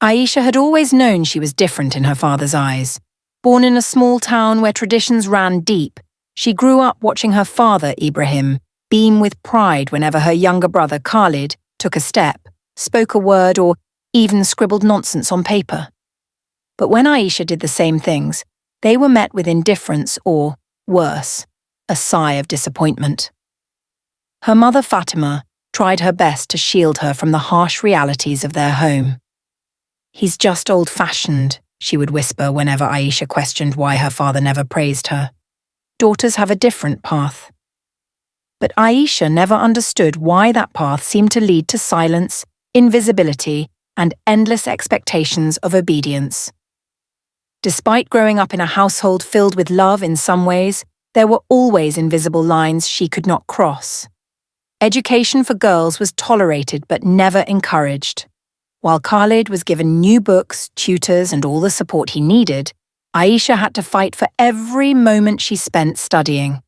Aisha had always known she was different in her father's eyes. Born in a small town where traditions ran deep, she grew up watching her father, Ibrahim, beam with pride whenever her younger brother, Khalid, took a step, spoke a word, or even scribbled nonsense on paper. But when Aisha did the same things, they were met with indifference or, worse, a sigh of disappointment. Her mother, Fatima, tried her best to shield her from the harsh realities of their home. "He's just old-fashioned," she would whisper whenever Aisha questioned why her father never praised her. "Daughters have a different path." But Aisha never understood why that path seemed to lead to silence, invisibility, and endless expectations of obedience. Despite growing up in a household filled with love in some ways, there were always invisible lines she could not cross. Education for girls was tolerated but never encouraged. While Khalid was given new books, tutors, and all the support he needed, Aisha had to fight for every moment she spent studying.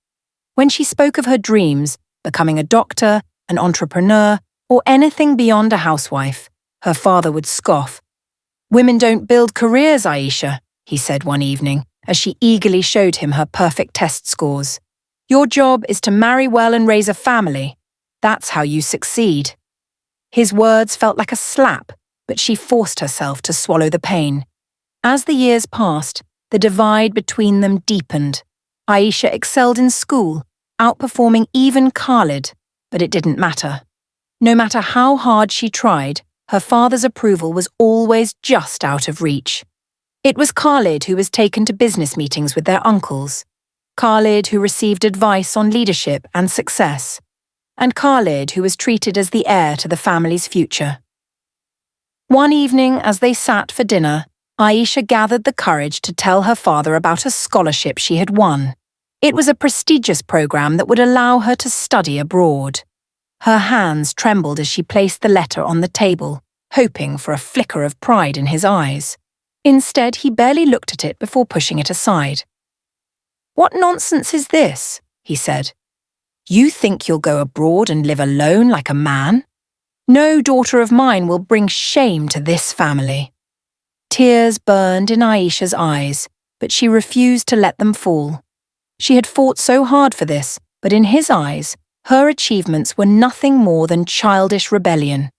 When she spoke of her dreams, becoming a doctor, an entrepreneur, or anything beyond a housewife, her father would scoff. "Women don't build careers, Aisha," he said one evening, as she eagerly showed him her perfect test scores. "Your job is to marry well and raise a family. That's how you succeed." His words felt like a slap, but she forced herself to swallow the pain. As the years passed, the divide between them deepened. Aisha excelled in school, outperforming even Khalid, but it didn't matter. No matter how hard she tried, her father's approval was always just out of reach. It was Khalid who was taken to business meetings with their uncles, Khalid who received advice on leadership and success, and Khalid who was treated as the heir to the family's future. One evening, as they sat for dinner, Aisha gathered the courage to tell her father about a scholarship she had won. It was a prestigious program that would allow her to study abroad. Her hands trembled as she placed the letter on the table, hoping for a flicker of pride in his eyes. Instead, he barely looked at it before pushing it aside. "What nonsense is this?" he said. "You think you'll go abroad and live alone like a man? No daughter of mine will bring shame to this family." Tears burned in Aisha's eyes, but she refused to let them fall. She had fought so hard for this, but in his eyes, her achievements were nothing more than childish rebellion.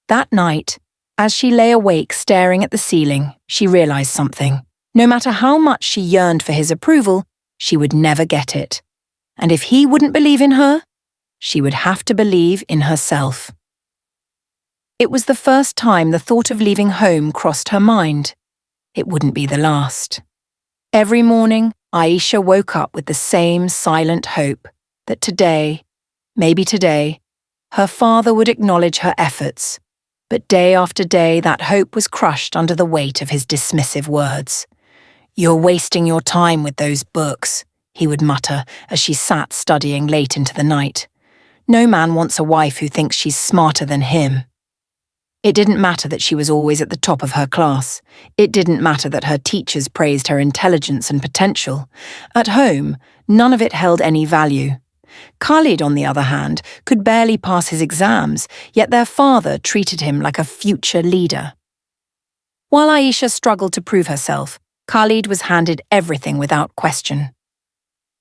That night, as she lay awake staring at the ceiling, she realized something. No matter how much she yearned for his approval, she would never get it. And if he wouldn't believe in her, she would have to believe in herself. It was the first time the thought of leaving home crossed her mind. It wouldn't be the last. Every morning, Aisha woke up with the same silent hope that today, maybe today, her father would acknowledge her efforts. But day after day, that hope was crushed under the weight of his dismissive words. "You're wasting your time with those books," he would mutter as she sat studying late into the night. "No man wants a wife who thinks she's smarter than him." It didn't matter that she was always at the top of her class. It didn't matter that her teachers praised her intelligence and potential. At home, none of it held any value. Khalid, on the other hand, could barely pass his exams, yet their father treated him like a future leader. While Aisha struggled to prove herself, Khalid was handed everything without question.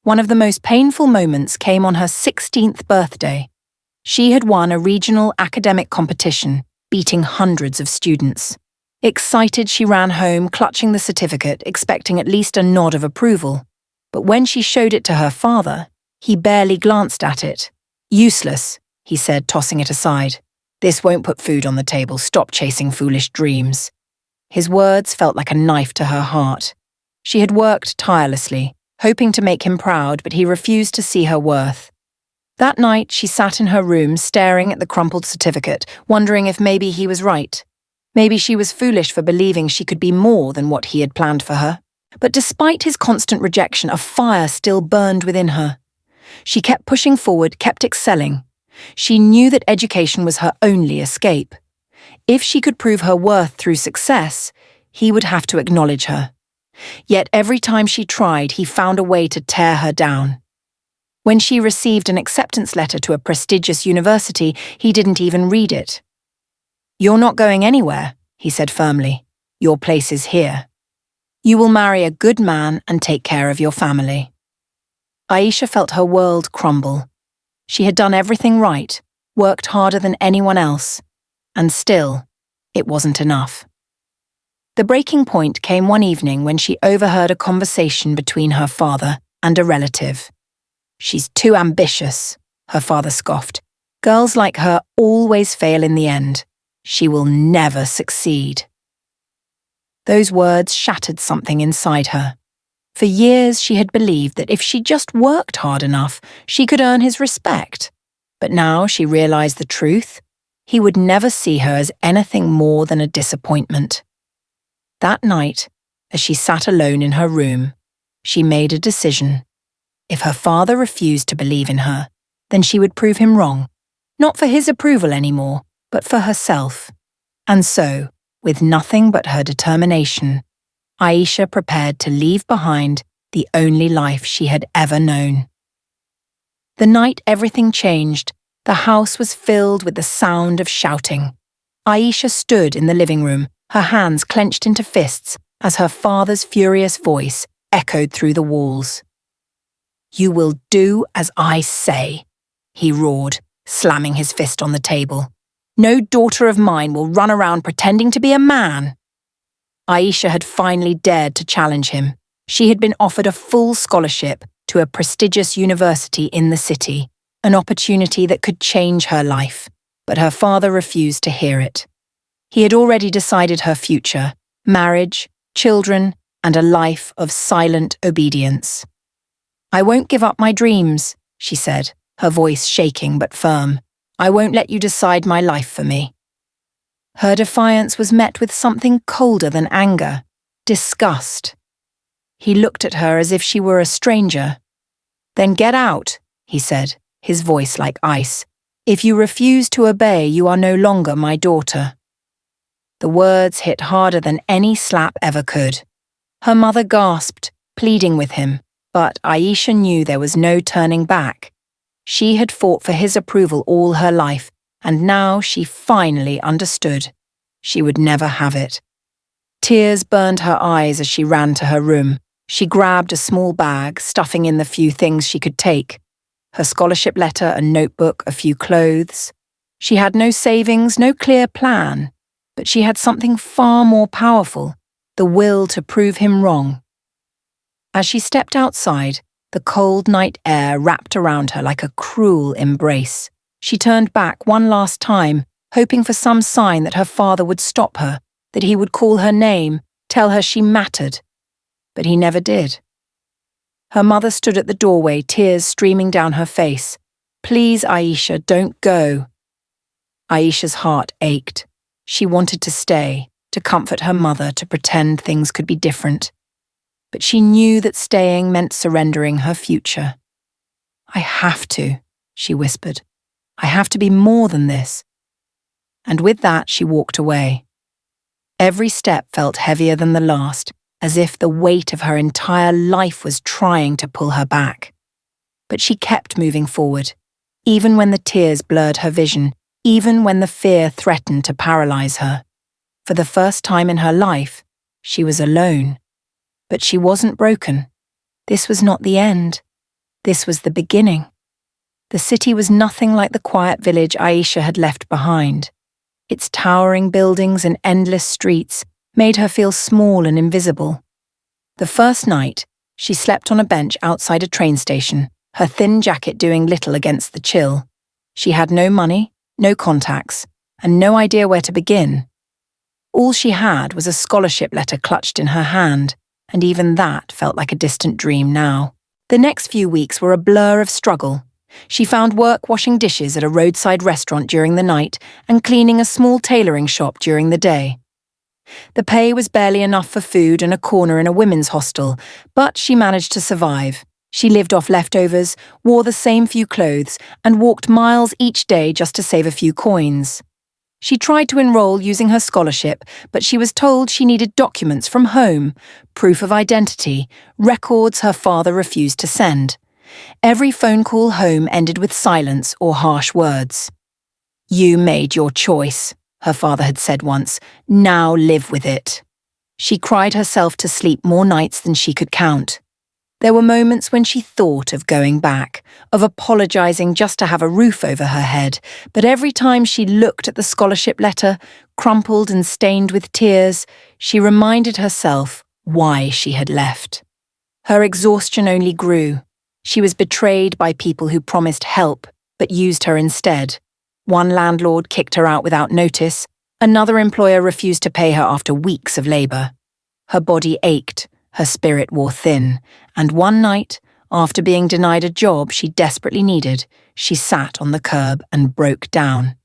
One of the most painful moments came on her 16th birthday. She had won a regional academic competition, beating hundreds of students. Excited, she ran home, clutching the certificate, expecting at least a nod of approval. But when she showed it to her father, he barely glanced at it. "Useless," he said, tossing it aside. "This won't put food on the table. Stop chasing foolish dreams." His words felt like a knife to her heart. She had worked tirelessly, hoping to make him proud, but he refused to see her worth. That night, she sat in her room staring at the crumpled certificate, wondering if maybe he was right. Maybe she was foolish for believing she could be more than what he had planned for her. But despite his constant rejection, a fire still burned within her. She kept pushing forward, kept excelling. She knew that education was her only escape. If she could prove her worth through success, he would have to acknowledge her. Yet every time she tried, he found a way to tear her down. When she received an acceptance letter to a prestigious university, he didn't even read it. "You're not going anywhere," he said firmly. Your place is here. You will marry a good man and take care of your family. Aisha felt her world crumble. She had done everything right, worked harder than anyone else, and still, it wasn't enough. The breaking point came one evening when she overheard a conversation between her father and a relative. She's too ambitious, her father scoffed. Girls like her always fail in the end. She will never succeed. Those words shattered something inside her. For years she had believed that if she just worked hard enough, she could earn his respect. But now she realized the truth. He would never see her as anything more than a disappointment. That night, as she sat alone in her room, she made a decision. If her father refused to believe in her, then she would prove him wrong, not for his approval anymore, but for herself. And so, with nothing but her determination, Aisha prepared to leave behind the only life she had ever known. The night everything changed, the house was filled with the sound of shouting. Aisha stood in the living room, her hands clenched into fists as her father's furious voice echoed through the walls. You will do as I say, he roared, slamming his fist on the table. No daughter of mine will run around pretending to be a man. Aisha had finally dared to challenge him. She had been offered a full scholarship to a prestigious university in the city, an opportunity that could change her life, but her father refused to hear it. He had already decided her future, marriage, children, and a life of silent obedience. I won't give up my dreams, she said, her voice shaking but firm. I won't let you decide my life for me. Her defiance was met with something colder than anger, disgust. He looked at her as if she were a stranger. Then get out, he said, his voice like ice. If you refuse to obey, you are no longer my daughter. The words hit harder than any slap ever could. Her mother gasped, pleading with him, but Aisha knew there was no turning back. She had fought for his approval all her life, and now she finally understood. She would never have it. Tears burned her eyes as she ran to her room. She grabbed a small bag, stuffing in the few things she could take. Her scholarship letter, a notebook, a few clothes. She had no savings, no clear plan, but she had something far more powerful, the will to prove him wrong. As she stepped outside, the cold night air wrapped around her like a cruel embrace. She turned back one last time, hoping for some sign that her father would stop her, that he would call her name, tell her she mattered. But he never did. Her mother stood at the doorway, tears streaming down her face. Please, Aisha, don't go. Aisha's heart ached. She wanted to stay, to comfort her mother, to pretend things could be different. But she knew that staying meant surrendering her future. I have to, she whispered. I have to be more than this. And with that, she walked away. Every step felt heavier than the last, as if the weight of her entire life was trying to pull her back. But she kept moving forward, even when the tears blurred her vision, even when the fear threatened to paralyze her. For the first time in her life, she was alone. But she wasn't broken. This was not the end. This was the beginning. The city was nothing like the quiet village Aisha had left behind. Its towering buildings and endless streets made her feel small and invisible. The first night, she slept on a bench outside a train station, her thin jacket doing little against the chill. She had no money, no contacts, and no idea where to begin. All she had was a scholarship letter clutched in her hand, and even that felt like a distant dream now. The next few weeks were a blur of struggle. She found work washing dishes at a roadside restaurant during the night and cleaning a small tailoring shop during the day. The pay was barely enough for food and a corner in a women's hostel, but she managed to survive. She lived off leftovers, wore the same few clothes, and walked miles each day just to save a few coins. She tried to enroll using her scholarship, but she was told she needed documents from home, proof of identity, records her father refused to send. Every phone call home ended with silence or harsh words. You made your choice, her father had said once. Now live with it. She cried herself to sleep more nights than she could count. There were moments when she thought of going back, of apologizing just to have a roof over her head, but every time she looked at the scholarship letter, crumpled and stained with tears, she reminded herself why she had left. Her exhaustion only grew. She was betrayed by people who promised help, but used her instead. One landlord kicked her out without notice. Another employer refused to pay her after weeks of labor. Her body ached, her spirit wore thin, and one night, after being denied a job she desperately needed, she sat on the curb and broke down.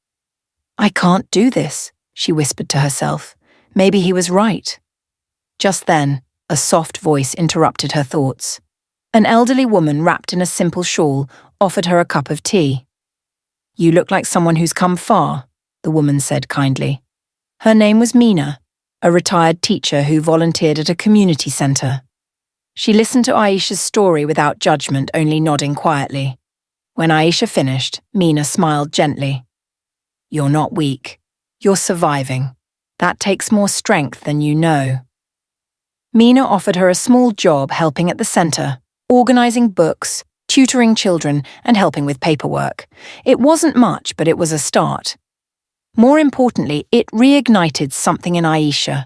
"I can't do this," she whispered to herself. Maybe he was right. Just then, a soft voice interrupted her thoughts. An elderly woman wrapped in a simple shawl offered her a cup of tea. "You look like someone who's come far," the woman said kindly. Her name was Mina, a retired teacher who volunteered at a community centre. She listened to Aisha's story without judgment, only nodding quietly. When Aisha finished, Mina smiled gently. "You're not weak. You're surviving. That takes more strength than you know." Mina offered her a small job helping at the centre, organising books, tutoring children, and helping with paperwork. It wasn't much, but it was a start. More importantly, it reignited something in Aisha,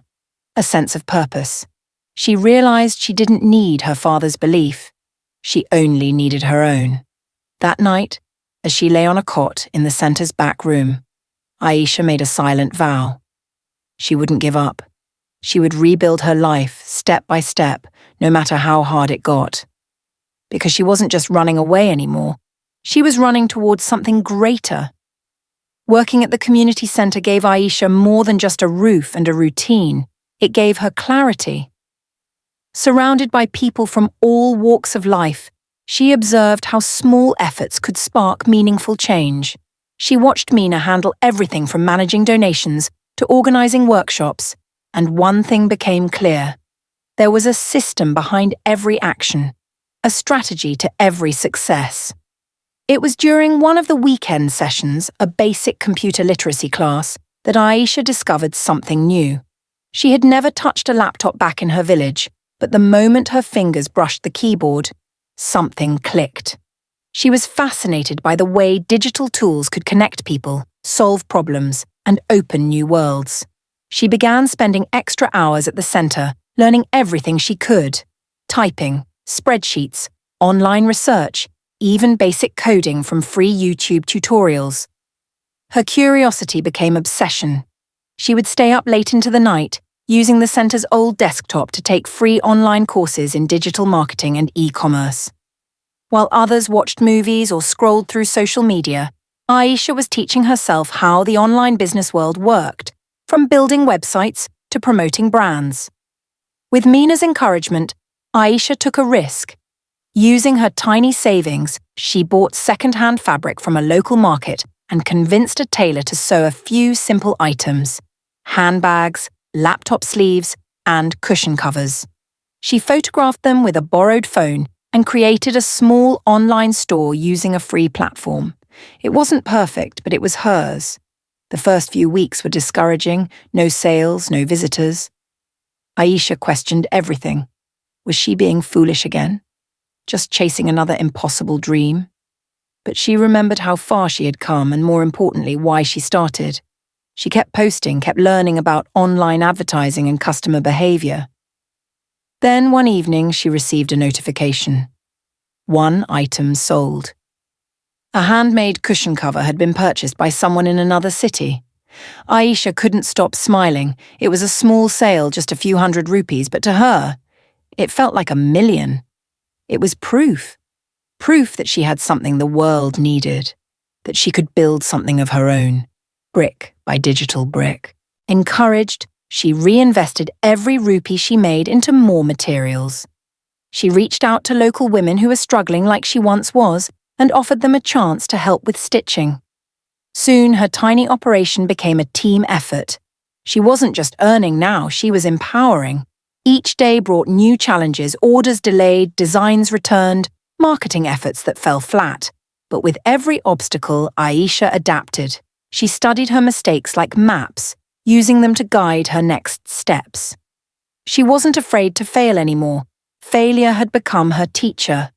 a sense of purpose. She realised she didn't need her father's belief. She only needed her own. That night, as she lay on a cot in the centre's back room, Aisha made a silent vow. She wouldn't give up. She would rebuild her life step by step, no matter how hard it got. Because she wasn't just running away anymore. She was running towards something greater. Working at the community centre gave Aisha more than just a roof and a routine. It gave her clarity. Surrounded by people from all walks of life, she observed how small efforts could spark meaningful change. She watched Mina handle everything from managing donations to organising workshops, and one thing became clear. There was a system behind every action, a strategy to every success. It was during one of the weekend sessions, a basic computer literacy class, that Aisha discovered something new. She had never touched a laptop back in her village, but the moment her fingers brushed the keyboard, something clicked. She was fascinated by the way digital tools could connect people, solve problems, and open new worlds. She began spending extra hours at the centre, learning everything she could: typing, spreadsheets, online research, even basic coding from free YouTube tutorials. Her curiosity became obsession. She would stay up late into the night, using the centre's old desktop to take free online courses in digital marketing and e-commerce. While others watched movies or scrolled through social media, Aisha was teaching herself how the online business world worked, from building websites to promoting brands. With Mina's encouragement, Aisha took a risk. Using her tiny savings, she bought second-hand fabric from a local market and convinced a tailor to sew a few simple items: handbags, laptop sleeves, and cushion covers. She photographed them with a borrowed phone and created a small online store using a free platform. It wasn't perfect, but it was hers. The first few weeks were discouraging: no sales, no visitors. Aisha questioned everything. Was she being foolish again? Just chasing another impossible dream? But she remembered how far she had come and, more importantly, why she started. She kept posting, kept learning about online advertising and customer behaviour. Then one evening she received a notification. 1 item sold. A handmade cushion cover had been purchased by someone in another city. Aisha couldn't stop smiling. It was a small sale, just a few hundred rupees, but to her, it felt like 1,000,000. It was proof. Proof that she had something the world needed, that she could build something of her own, brick by digital brick. Encouraged, she reinvested every rupee she made into more materials. She reached out to local women who were struggling like she once was and offered them a chance to help with stitching. Soon, her tiny operation became a team effort. She wasn't just earning now, she was empowering. Each day brought new challenges: orders delayed, designs returned, marketing efforts that fell flat. But with every obstacle, Aisha adapted. She studied her mistakes like maps, using them to guide her next steps. She wasn't afraid to fail anymore. Failure had become her teacher.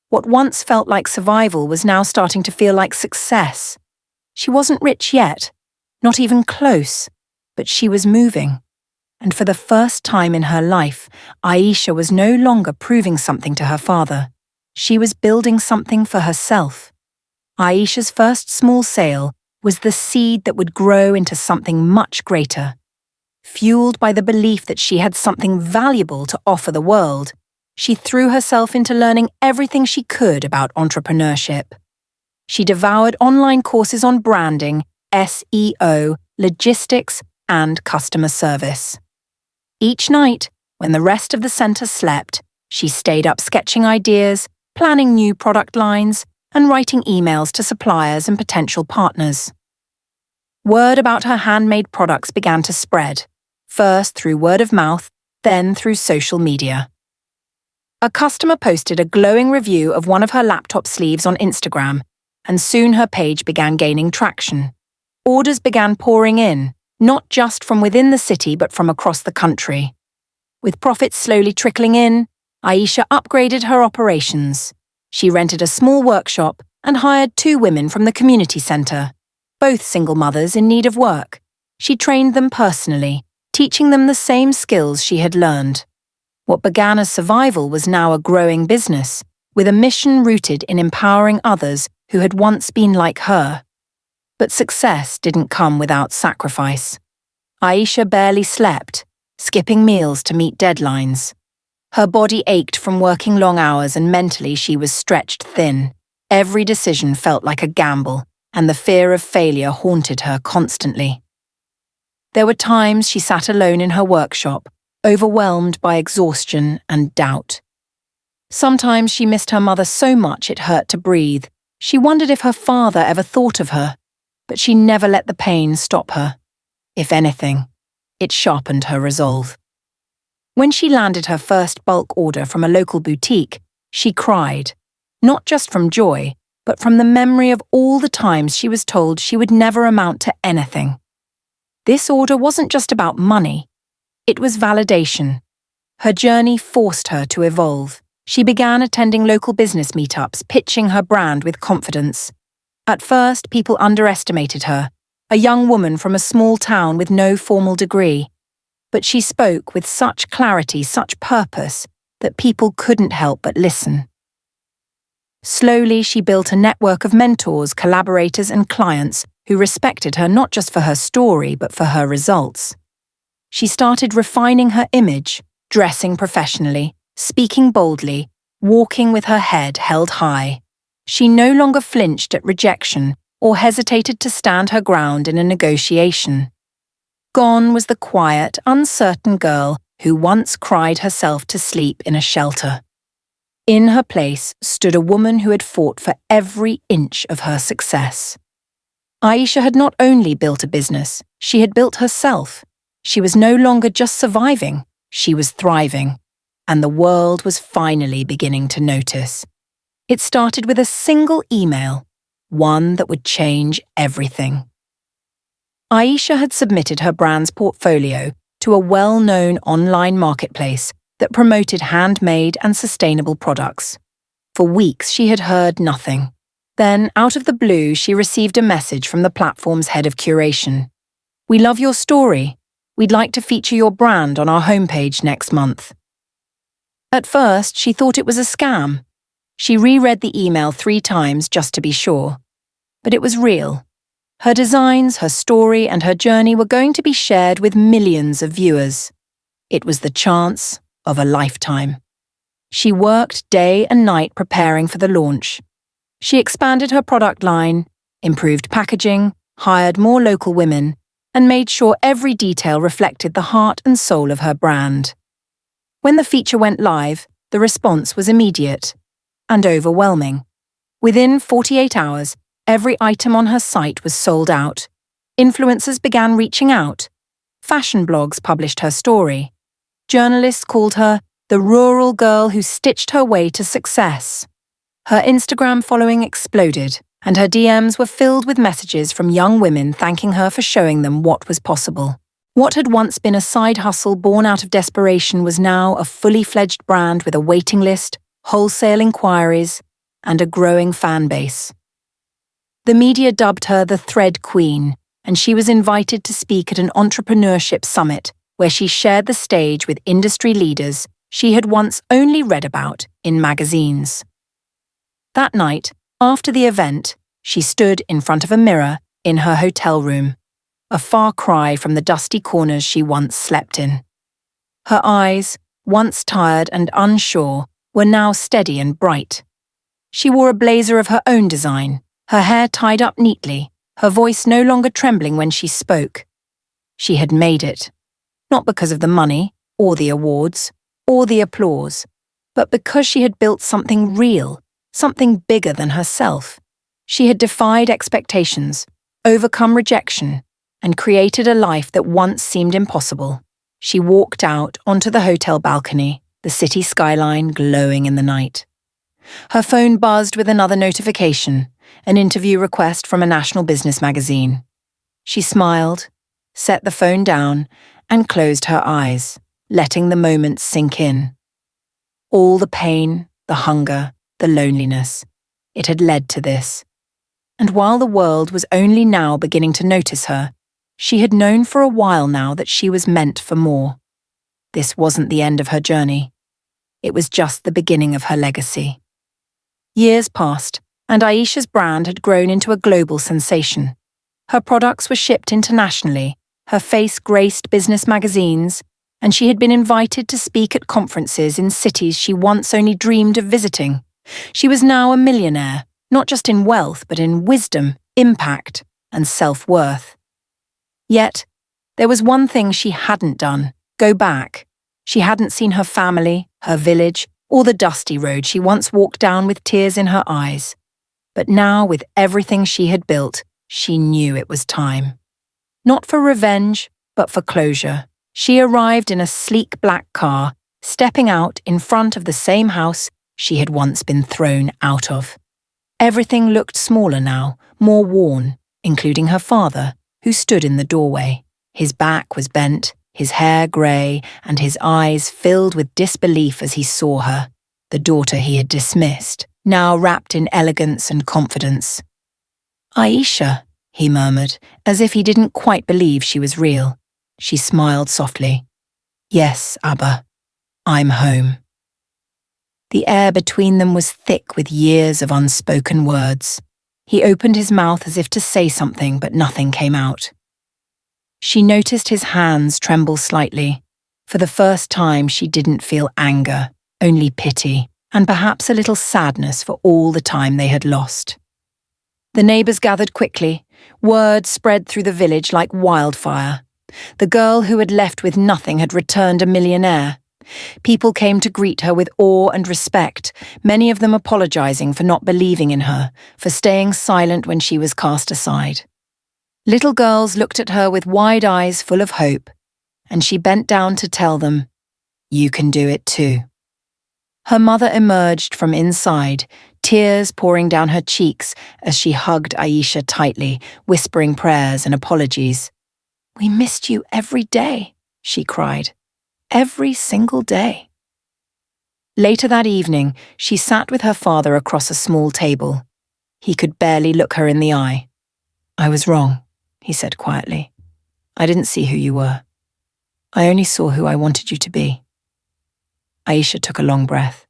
What once felt like survival was now starting to feel like success. She wasn't rich yet, not even close, but she was moving. And for the first time in her life, Aisha was no longer proving something to her father. She was building something for herself. Aisha's first small sale was the seed that would grow into something much greater. Fueled by the belief that she had something valuable to offer the world, she threw herself into learning everything she could about entrepreneurship. She devoured online courses on branding, SEO, logistics, and customer service. Each night, when the rest of the center slept, she stayed up sketching ideas, planning new product lines, and writing emails to suppliers and potential partners. Word about her handmade products began to spread, first through word of mouth, then through social media. A customer posted a glowing review of one of her laptop sleeves on Instagram, and soon her page began gaining traction. Orders began pouring in, not just from within the city but from across the country. With profits slowly trickling in, Aisha upgraded her operations. She rented a small workshop and hired 2 women from the community center, both single mothers in need of work. She trained them personally, teaching them the same skills she had learned. What began as survival was now a growing business, with a mission rooted in empowering others who had once been like her. But success didn't come without sacrifice. Aisha barely slept, skipping meals to meet deadlines. Her body ached from working long hours and mentally she was stretched thin. Every decision felt like a gamble, and the fear of failure haunted her constantly. There were times she sat alone in her workshop, overwhelmed by exhaustion and doubt. Sometimes she missed her mother so much it hurt to breathe. She wondered if her father ever thought of her, but she never let the pain stop her. If anything, it sharpened her resolve. When she landed her first bulk order from a local boutique, she cried, not just from joy, but from the memory of all the times she was told she would never amount to anything. This order wasn't just about money. It was validation. Her journey forced her to evolve. She began attending local business meetups, pitching her brand with confidence. At first, people underestimated her, a young woman from a small town with no formal degree. But she spoke with such clarity, such purpose, that people couldn't help but listen. Slowly, she built a network of mentors, collaborators, and clients who respected her not just for her story, but for her results. She started refining her image, dressing professionally, speaking boldly, walking with her head held high. She no longer flinched at rejection or hesitated to stand her ground in a negotiation. Gone was the quiet, uncertain girl who once cried herself to sleep in a shelter. In her place stood a woman who had fought for every inch of her success. Aisha had not only built a business, she had built herself. She was no longer just surviving, she was thriving. And the world was finally beginning to notice. It started with a single email, one that would change everything. Aisha had submitted her brand's portfolio to a well-known online marketplace that promoted handmade and sustainable products. For weeks she had heard nothing. Then, out of the blue, she received a message from the platform's head of curation. "We love your story. We'd like to feature your brand on our homepage next month." At first, she thought it was a scam. She reread the email 3 times just to be sure. But it was real. Her designs, her story, and her journey were going to be shared with millions of viewers. It was the chance of a lifetime. She worked day and night preparing for the launch. She expanded her product line, improved packaging, hired more local women, and made sure every detail reflected the heart and soul of her brand. When the feature went live, the response was immediate and overwhelming. Within 48 hours, every item on her site was sold out. Influencers began reaching out. Fashion blogs published her story. Journalists called her the rural girl who stitched her way to success. Her Instagram following exploded, and her DMs were filled with messages from young women thanking her for showing them what was possible. What had once been a side hustle born out of desperation was now a fully fledged brand with a waiting list, wholesale inquiries, and a growing fan base. The media dubbed her the Thread Queen, and she was invited to speak at an entrepreneurship summit where she shared the stage with industry leaders she had once only read about in magazines. That night, after the event, she stood in front of a mirror in her hotel room, a far cry from the dusty corners she once slept in. Her eyes, once tired and unsure, were now steady and bright. She wore a blazer of her own design, her hair tied up neatly, her voice no longer trembling when she spoke. She had made it, not because of the money, or the awards, or the applause, but because she had built something real, something bigger than herself. She had defied expectations, overcome rejection, and created a life that once seemed impossible. She walked out onto the hotel balcony, the city skyline glowing in the night. Her phone buzzed with another notification, an interview request from a national business magazine. She smiled, set the phone down, and closed her eyes, letting the moment sink in. All the pain, the hunger, the loneliness, it had led to this. And while the world was only now beginning to notice her, she had known for a while now that she was meant for more. This wasn't the end of her journey. It was just the beginning of her legacy. Years passed, and Aisha's brand had grown into a global sensation. Her products were shipped internationally, her face graced business magazines, and she had been invited to speak at conferences in cities she once only dreamed of visiting. She was now a millionaire, not just in wealth, but in wisdom, impact, and self-worth. Yet, there was one thing she hadn't done: go back. She hadn't seen her family, her village, or the dusty road she once walked down with tears in her eyes. But now, with everything she had built, she knew it was time. Not for revenge, but for closure. She arrived in a sleek black car, stepping out in front of the same house she had once been thrown out of. Everything looked smaller now, more worn, including her father, who stood in the doorway. His back was bent, his hair grey, and his eyes filled with disbelief as he saw her, the daughter he had dismissed, now wrapped in elegance and confidence. "Aisha," he murmured, as if he didn't quite believe she was real. She smiled softly. "Yes, Abba, I'm home." The air between them was thick with years of unspoken words. He opened his mouth as if to say something, but nothing came out. She noticed his hands tremble slightly. For the first time, she didn't feel anger, only pity, and perhaps a little sadness for all the time they had lost. The neighbours gathered quickly. Word spread through the village like wildfire. The girl who had left with nothing had returned a millionaire. People came to greet her with awe and respect, many of them apologising for not believing in her, for staying silent when she was cast aside. Little girls looked at her with wide eyes full of hope, and she bent down to tell them, "You can do it too." Her mother emerged from inside, tears pouring down her cheeks as she hugged Aisha tightly, whispering prayers and apologies. "We missed you every day," she cried. "Every single day." Later that evening, she sat with her father across a small table. He could barely look her in the eye. "I was wrong," he said quietly. "I didn't see who you were. I only saw who I wanted you to be." Aisha took a long breath.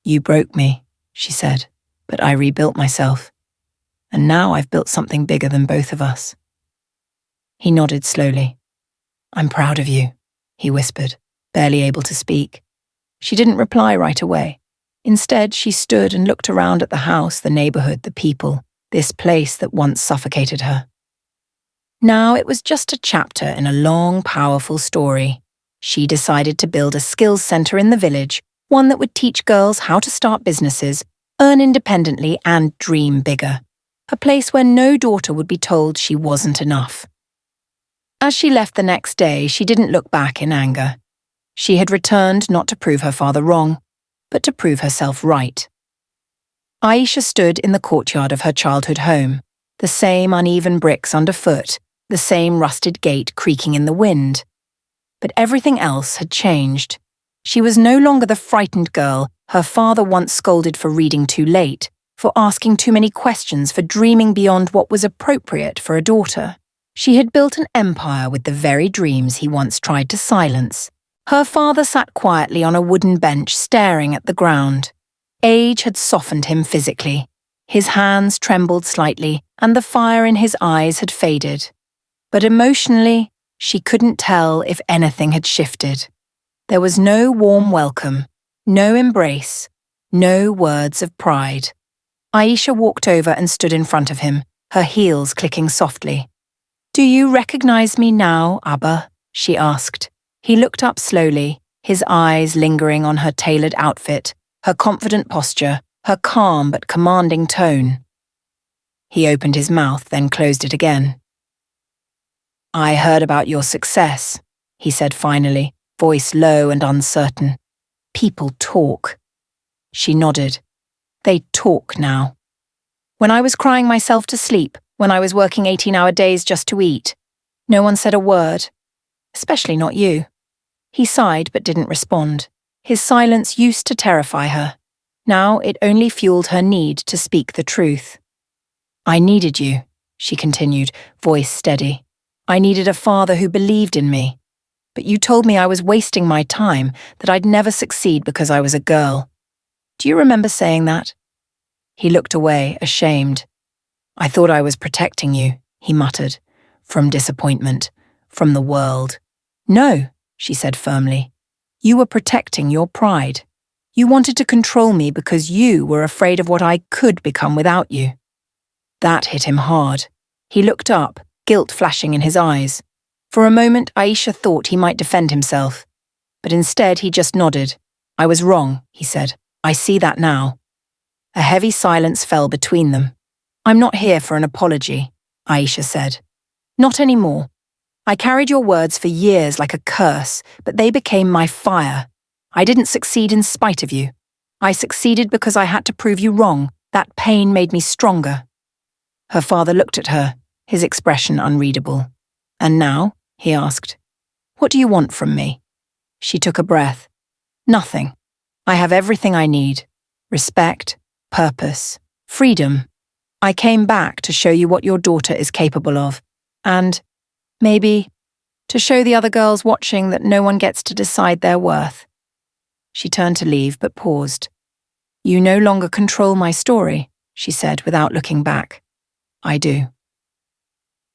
"You broke me," she said, "but I rebuilt myself. And now I've built something bigger than both of us." He nodded slowly. "I'm proud of you," he whispered, barely able to speak. She didn't reply right away. Instead, she stood and looked around at the house, the neighbourhood, the people, this place that once suffocated her. Now it was just a chapter in a long, powerful story. She decided to build a skills centre in the village, one that would teach girls how to start businesses, earn independently, and dream bigger. A place where no daughter would be told she wasn't enough. As she left the next day, she didn't look back in anger. She had returned not to prove her father wrong, but to prove herself right. Aisha stood in the courtyard of her childhood home, the same uneven bricks underfoot, the same rusted gate creaking in the wind. But everything else had changed. She was no longer the frightened girl her father once scolded for reading too late, for asking too many questions, for dreaming beyond what was appropriate for a daughter. She had built an empire with the very dreams he once tried to silence. Her father sat quietly on a wooden bench staring at the ground. Age had softened him physically. His hands trembled slightly, and the fire in his eyes had faded. But emotionally, she couldn't tell if anything had shifted. There was no warm welcome, no embrace, no words of pride. Aisha walked over and stood in front of him, her heels clicking softly. "Do you recognize me now, Abba?" she asked. He looked up slowly, his eyes lingering on her tailored outfit, her confident posture, her calm but commanding tone. He opened his mouth, then closed it again. "I heard about your success," he said finally, voice low and uncertain. "People talk." She nodded. "They talk now. When I was crying myself to sleep, when I was working 18-hour days just to eat, no one said a word. Especially not you." He sighed but didn't respond. His silence used to terrify her. Now it only fueled her need to speak the truth. "I needed you," she continued, voice steady. "I needed a father who believed in me. But you told me I was wasting my time, that I'd never succeed because I was a girl. Do you remember saying that?" He looked away, ashamed. "I thought I was protecting you," he muttered, "from disappointment, from the world." "No," she said firmly. "You were protecting your pride. You wanted to control me because you were afraid of what I could become without you." That hit him hard. He looked up, guilt flashing in his eyes. For a moment, Aisha thought he might defend himself. But instead, he just nodded. "I was wrong," he said. "I see that now." A heavy silence fell between them. "I'm not here for an apology," Aisha said. "Not anymore. I carried your words for years like a curse, but they became my fire. I didn't succeed in spite of you. I succeeded because I had to prove you wrong. That pain made me stronger." Her father looked at her, his expression unreadable. "And now?" he asked. "What do you want from me?" She took a breath. "Nothing. I have everything I need. Respect, purpose, freedom. I came back to show you what your daughter is capable of. And, maybe, to show the other girls watching that no one gets to decide their worth." She turned to leave, but paused. "You no longer control my story," she said without looking back. "I do."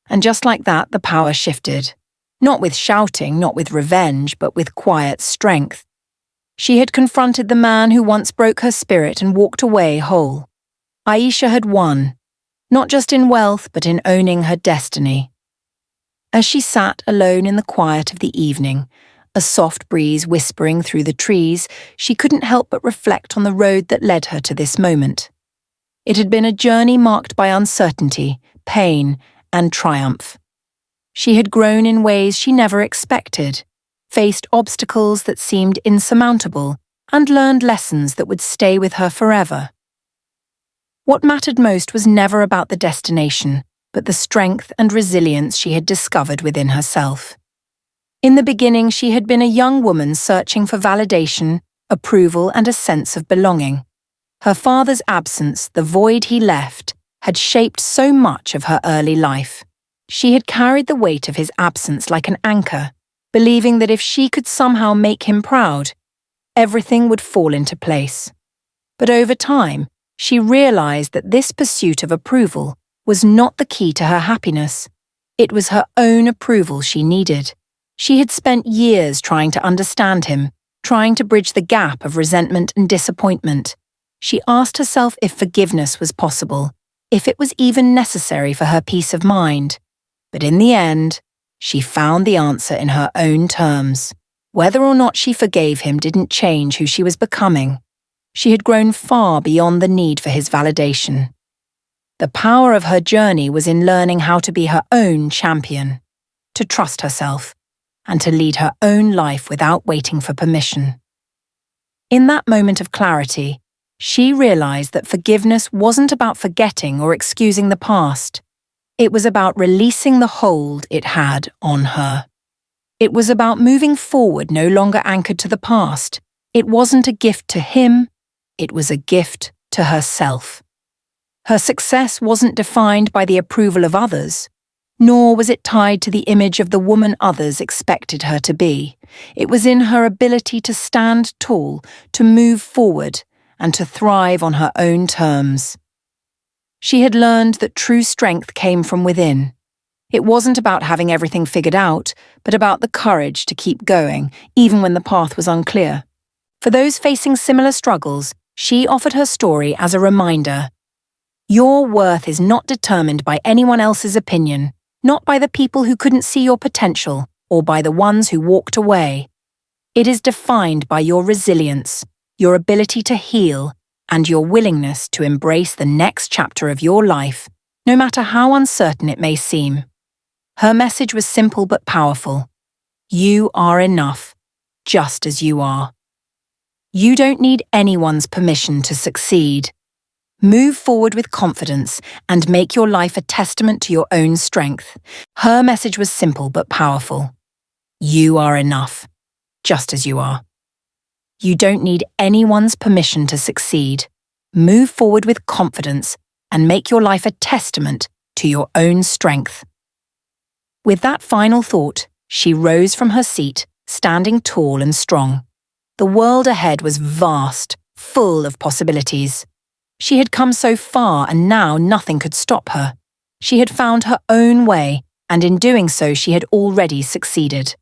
And just like that, the power shifted. Not with shouting, not with revenge, but with quiet strength. She had confronted the man who once broke her spirit and walked away whole. Aisha had won, not just in wealth, but in owning her destiny. As she sat alone in the quiet of the evening, a soft breeze whispering through the trees, she couldn't help but reflect on the road that led her to this moment. It had been a journey marked by uncertainty, pain, and triumph. She had grown in ways she never expected, faced obstacles that seemed insurmountable, and learned lessons that would stay with her forever. What mattered most was never about the destination, but the strength and resilience she had discovered within herself. In the beginning, she had been a young woman searching for validation, approval, and a sense of belonging. Her father's absence, the void he left, had shaped so much of her early life. She had carried the weight of his absence like an anchor, believing that if she could somehow make him proud, everything would fall into place. But over time, she realized that this pursuit of approval was not the key to her happiness. It was her own approval she needed. She had spent years trying to understand him, trying to bridge the gap of resentment and disappointment. She asked herself if forgiveness was possible, if it was even necessary for her peace of mind. But in the end, she found the answer in her own terms. Whether or not she forgave him didn't change who she was becoming. She had grown far beyond the need for his validation. The power of her journey was in learning how to be her own champion, to trust herself, and to lead her own life without waiting for permission. In that moment of clarity, she realized that forgiveness wasn't about forgetting or excusing the past. It was about releasing the hold it had on her. It was about moving forward, no longer anchored to the past. It wasn't a gift to him, it was a gift to herself. Her success wasn't defined by the approval of others, nor was it tied to the image of the woman others expected her to be. It was in her ability to stand tall, to move forward, and to thrive on her own terms. She had learned that true strength came from within. It wasn't about having everything figured out, but about the courage to keep going, even when the path was unclear. For those facing similar struggles, she offered her story as a reminder. Your worth is not determined by anyone else's opinion, not by the people who couldn't see your potential, or by the ones who walked away. It is defined by your resilience, your ability to heal, and your willingness to embrace the next chapter of your life, no matter how uncertain it may seem. Her message was simple but powerful. You are enough, just as you are. You don't need anyone's permission to succeed. Move forward with confidence and make your life a testament to your own strength. Her message was simple but powerful. You are enough, just as you are. You don't need anyone's permission to succeed. Move forward with confidence and make your life a testament to your own strength. With that final thought, she rose from her seat, standing tall and strong. The world ahead was vast, full of possibilities. She had come so far and now nothing could stop her. She had found her own way, and in doing so she had already succeeded.